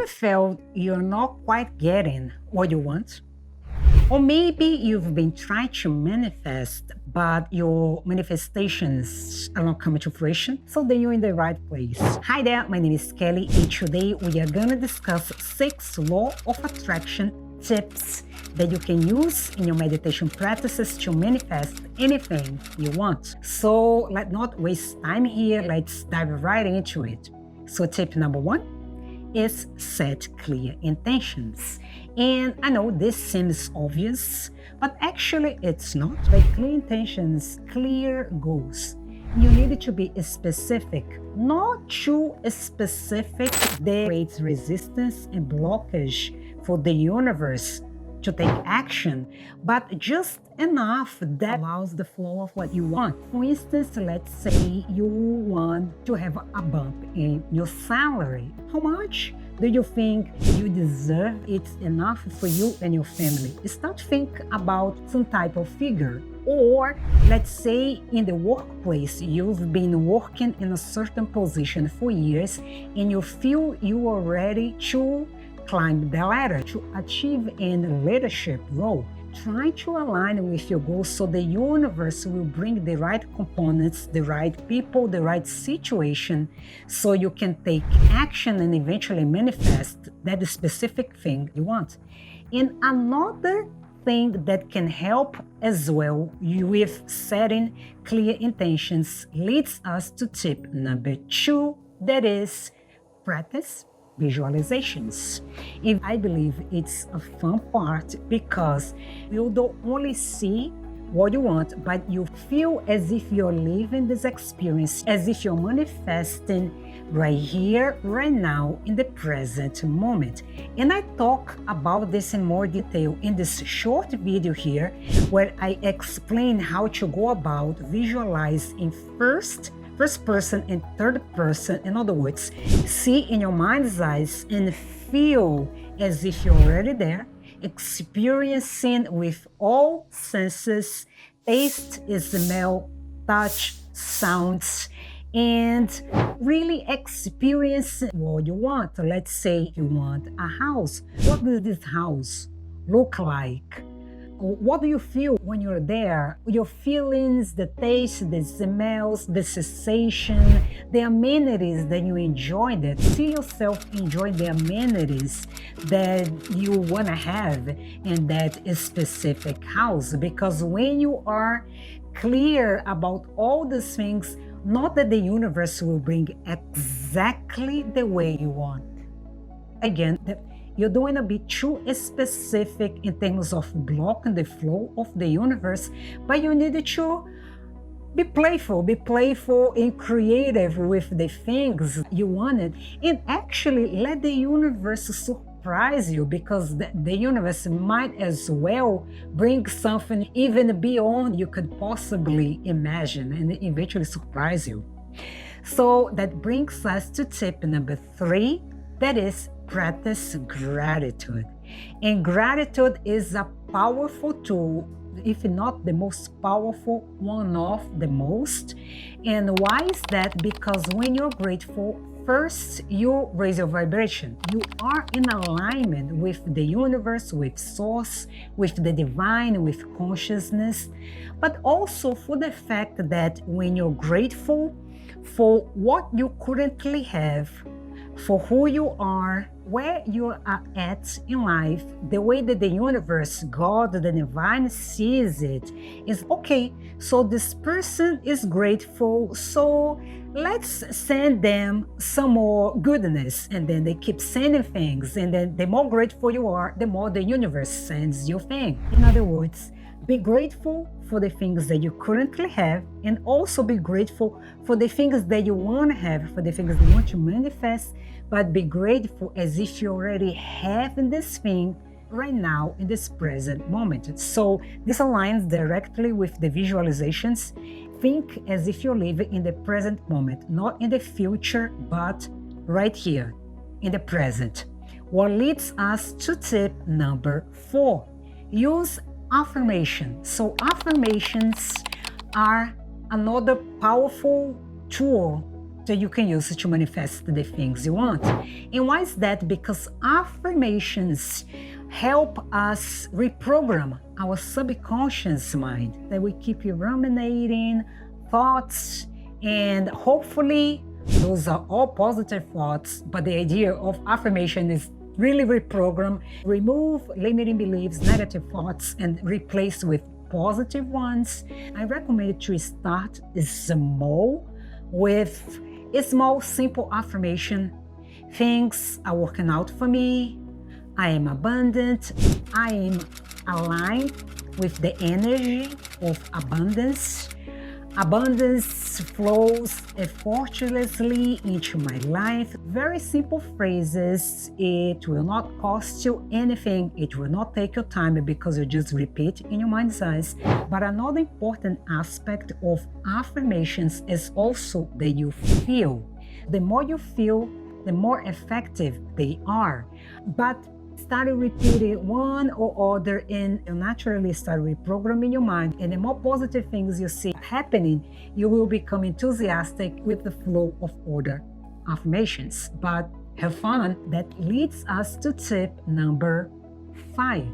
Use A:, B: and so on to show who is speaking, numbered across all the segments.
A: ever felt you're not quite getting what you want? Or maybe you've been trying to manifest, but your manifestations are not coming to fruition? So then you're in the right place. Hi there, my name is Kelly, and today we are gonna discuss 6 law of attraction tips that you can use in your meditation practices to manifest anything you want. So let's not waste time here, let's dive right into it. So tip number 1 is set clear intentions. And I know this seems obvious, but actually it's not. Like clear intentions, clear goals. You need to be specific, not too specific that creates resistance and blockage for the universe to take action, but just enough that allows the flow of what you want. For instance, let's say you want to have a bump in your salary. How much do you think you deserve? It's enough for you and your family. Start think about some type of figure. Or let's say in the workplace, you've been working in a certain position for years and you feel you are ready to climb the ladder to achieve a leadership role. Try to align with your goals so the universe will bring the right components, the right people, the right situation, so you can take action and eventually manifest that specific thing you want. And another thing that can help as well with setting clear intentions leads us to tip number 2, that is practice visualizations. I believe it's a fun part because you don't only see what you want, but you feel as if you're living this experience, as if you're manifesting right here, right now, in the present moment. And I talk about this in more detail in this short video here, where I explain how to go about visualize in first person and third person. In other words, see in your mind's eyes and feel as if you're already there, experiencing with all senses, taste, smell, touch, sounds, and really experience what you want. Let's say you want a house. What does this house look like? What do you feel when you're there? Your feelings, the taste, the smells, the sensation, the amenities that you enjoy that. See yourself enjoy the amenities that you want to have in that specific house. Because when you are clear about all these things, not that the universe will bring exactly the way you want. Again, you don't want to be too specific in terms of blocking the flow of the universe, but you need to be playful and creative with the things you wanted, and actually let the universe surprise you, because the universe might as well bring something even beyond you could possibly imagine and eventually surprise you. So that brings us to tip number 3, that is practice gratitude. And gratitude is a powerful tool, if not the most powerful, one of the most. And why is that? Because when you're grateful, first you raise your vibration. You are in alignment with the universe, with source, with the divine, with consciousness, but also for the fact that when you're grateful for what you currently have, for who you are, where you are at in life, the way that the universe, God, the divine sees it, is okay. So this person is grateful, so let's send them some more goodness. And then they keep sending things, and then the more grateful you are, the more the universe sends you things. In other words, be grateful for the things that you currently have, and also be grateful for the things that you want to have, for the things that you want to manifest, but be grateful as if you already have this thing right now in this present moment. So this aligns directly with the visualizations. Think as if you're living in the present moment, not in the future, but right here in the present. What leads us to tip number 4, use affirmation. So affirmations are another powerful tool So you can use it to manifest the things you want. And why is that? Because affirmations help us reprogram our subconscious mind, that we keep ruminating thoughts, and hopefully those are all positive thoughts, but the idea of affirmation is really reprogram, remove limiting beliefs, negative thoughts, and replace with positive ones. I recommend to start small with a small, simple affirmation. Things are working out for me. I am abundant. I am aligned with the energy of abundance. Abundance flows effortlessly into my life. Very simple phrases. It will not cost you anything. It will not take your time because you just repeat in your mind's eyes. But another important aspect of affirmations is also that you feel. The more you feel, the more effective they are. But start repeating one or other, and you naturally start reprogramming your mind. And the more positive things you see happening, you will become enthusiastic with the flow of other affirmations. But have fun. That leads us to tip number 5.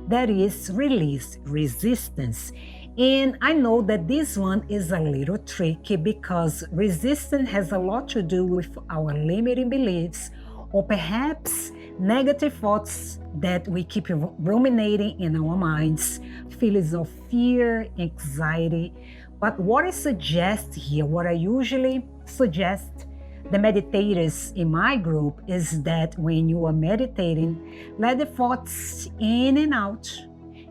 A: That is release resistance. And I know that this one is a little tricky because resistance has a lot to do with our limiting beliefs, or perhaps negative thoughts that we keep ruminating in our minds, feelings of fear, anxiety. But what I suggest here, what I usually suggest the meditators in my group, is that when you are meditating, let the thoughts in and out.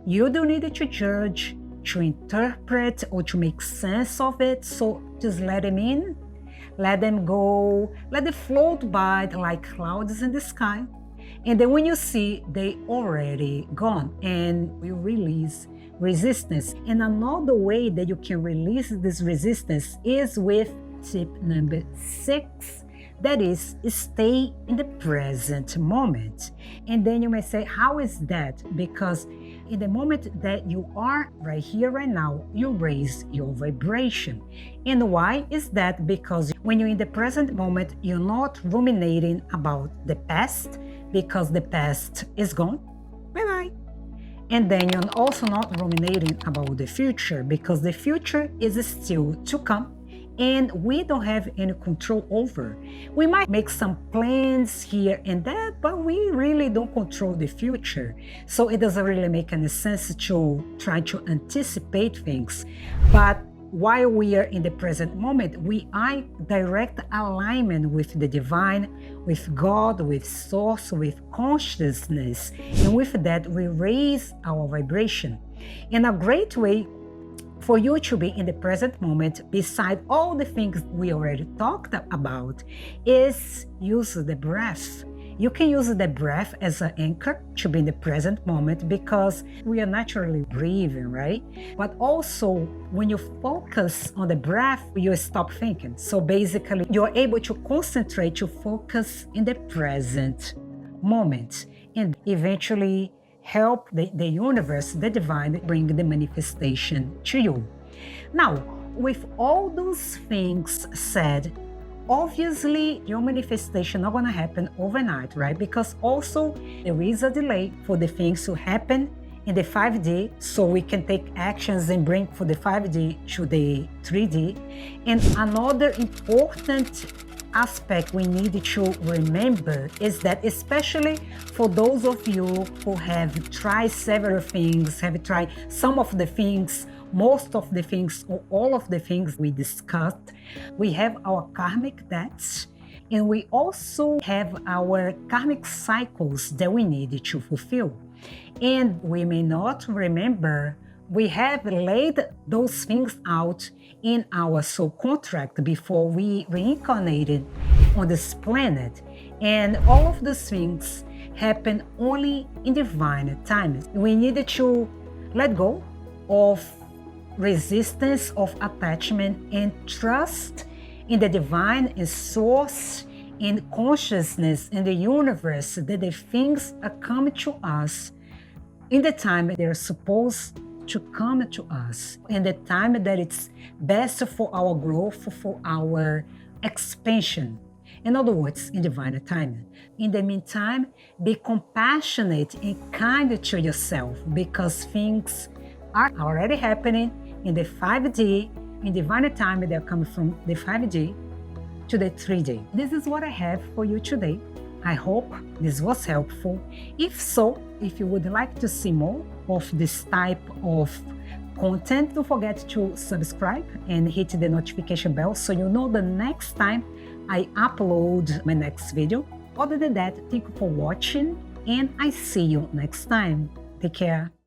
A: You don't need to judge, to interpret, or to make sense of it. So just let them in, let them go, let them float by like clouds in the sky. And then when you see they already gone, and we release resistance. And another way that you can release this resistance is with tip number 6. That is, stay in the present moment. And then you may say, how is that? Because in the moment that you are right here, right now, you raise your vibration. And why is that? Because when you're in the present moment, you're not ruminating about the past, because the past is gone. Bye-bye. And then you're also not ruminating about the future, because the future is still to come and we don't have any control over. We might make some plans here and there, but we really don't control the future. So it doesn't really make any sense to try to anticipate things. But while we are in the present moment, we are in direct alignment with the divine, with God, with source, with consciousness. And with that, we raise our vibration. And a great way for you to be in the present moment, beside all the things we already talked about, is use the breath. You can use the breath as an anchor to be in the present moment, because we are naturally breathing, right? But also, when you focus on the breath, you stop thinking. So basically, you're able to concentrate, to focus in the present moment, and eventually help the universe, the divine, bring the manifestation to you. Now, with all those things said, obviously your manifestation not going to happen overnight, right? Because also there is a delay for the things to happen in the 5D, so we can take actions and bring for the 5D to the 3D. And another important aspect we need to remember is that, especially for those of you who have tried several things, have tried some of the things, most of the things, or all of the things we discussed, we have our karmic debts, and we also have our karmic cycles that we need to fulfill. And we may not remember, we have laid those things out in our soul contract before we reincarnated on this planet. And all of those things happen only in divine time. We needed to let go of resistance, of attachment, and trust in the divine, in source, in consciousness, in the universe, that the things are coming to us in the time they're supposed to come to us, in the time that it's best for our growth, for our expansion. In other words, in divine timing. In the meantime, be compassionate and kind to yourself because things are already happening in the 5D, in divine timing. They're coming from the 5D to the 3D. This is what I have for you today. I hope this was helpful. If so, if you would like to see more of this type of content, don't forget to subscribe and hit the notification bell so you know the next time I upload my next video. Other than that, thank you for watching and I see you next time. Take care.